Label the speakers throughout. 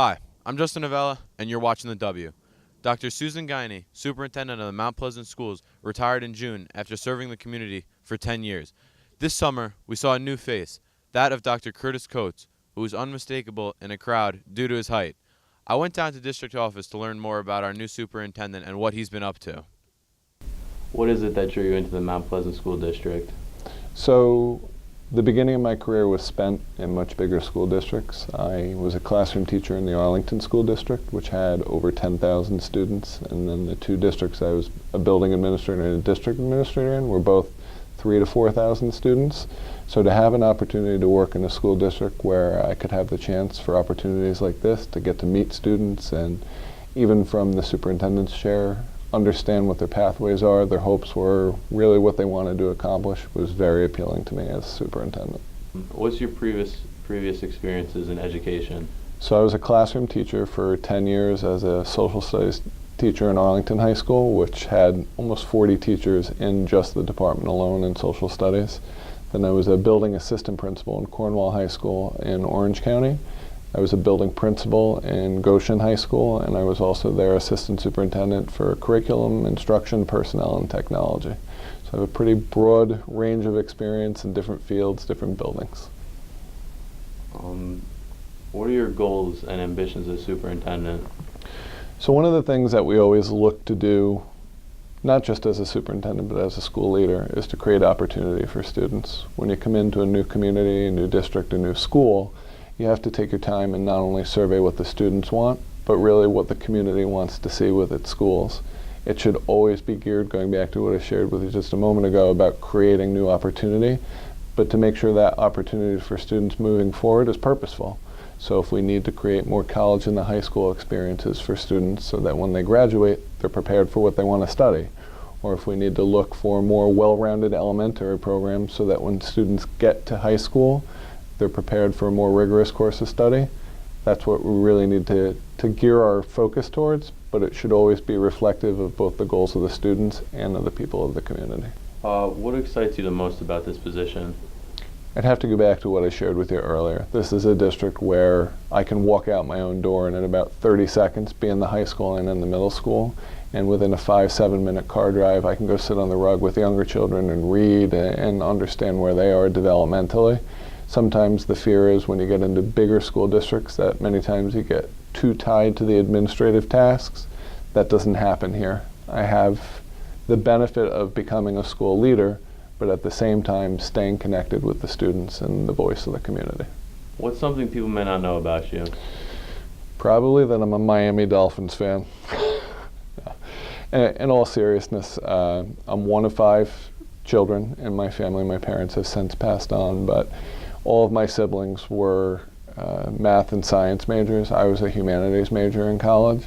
Speaker 1: Hi, I'm Justin Avella, and you're watching The W. Dr. Susan Guiney, superintendent of the Mount Pleasant Schools, retired in June after serving the community for 10 years. This summer, we saw a new face, that of Dr. Kotes, who was unmistakable in a crowd due to his height. I went down to district office to learn more about our new superintendent and what he's been up to.
Speaker 2: What is it that drew you into the Mount Pleasant School District?
Speaker 3: So the beginning of my career was spent in much bigger school districts. I was a classroom teacher in the Arlington School District, which had over 10,000 students, and then the two districts I was a building administrator and a district administrator in were both 3,000 to 4,000 students. So to have an opportunity to work in a school district where I could have the chance for opportunities like this, to get to meet students and even from the superintendent's chair, understand what their pathways are, their hopes were, really what they wanted to accomplish, was very appealing to me as superintendent.
Speaker 2: What's your previous experiences in education?
Speaker 3: So I was a classroom teacher for 10 years as a social studies teacher in Arlington High School, which had almost 40 teachers in just the department alone in social studies. Then I was a building assistant principal in Cornwall High School in Orange County. I was a building principal in Goshen High School, and I was also their assistant superintendent for curriculum, instruction, personnel, and technology. So I have a pretty broad range of experience in different fields, different buildings.
Speaker 2: What are your goals and ambitions as superintendent?
Speaker 3: So one of the things that we always look to do, not just as a superintendent but as a school leader, is to create opportunity for students. When you come into a new community, a new district, a new school, you have to take your time and not only survey what the students want, but really what the community wants to see with its schools. It should always be geared, going back to what I shared with you just a moment ago, about creating new opportunity, but to make sure that opportunity for students moving forward is purposeful. So if we need to create more college and the high school experiences for students so that when they graduate, they're prepared for what they want to study, or if we need to look for more well-rounded elementary programs so that when students get to high school, they're prepared for a more rigorous course of study, that's what we really need to gear our focus towards, but it should always be reflective of both the goals of the students and of the people of the community.
Speaker 2: What excites you the most about this position?
Speaker 3: I'd have to go back to what I shared with you earlier. This is a district where I can walk out my own door and in about 30 seconds be in the high school and in the middle school, and within a 5-7 minute car drive I can go sit on the rug with younger children and read and understand where they are developmentally. Sometimes the fear is when you get into bigger school districts that many times you get too tied to the administrative tasks. That doesn't happen here. I have the benefit of becoming a school leader, but at the same time staying connected with the students and the voice of the community.
Speaker 2: What's something people may not know about you?
Speaker 3: Probably that I'm a Miami Dolphins fan. In all seriousness, I'm one of 5 children in my family. My parents have since passed on, but all of my siblings were math and science majors. I was a humanities major in college.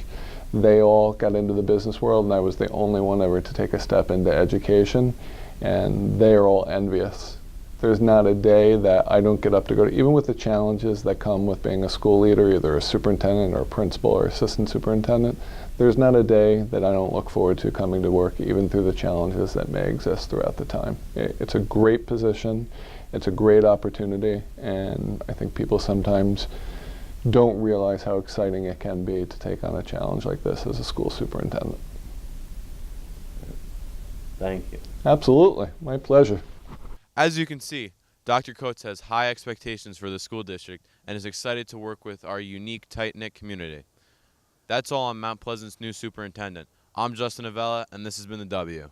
Speaker 3: They all got into the business world, and I was the only one ever to take a step into education, and they are all envious. There's not a day that I don't get up to go to, even with the challenges that come with being a school leader, either a superintendent or a principal or assistant superintendent. There's not a day that I don't look forward to coming to work, even through the challenges that may exist throughout the time. It's a great position. It's a great opportunity, and I think people sometimes don't realize how exciting it can be to take on a challenge like this as a school superintendent.
Speaker 2: Thank you.
Speaker 3: Absolutely. My pleasure.
Speaker 1: As you can see, Dr. Kotes has high expectations for the school district and is excited to work with our unique, tight-knit community. That's all on Mount Pleasant's new superintendent. I'm Justin Avella, and this has been The W.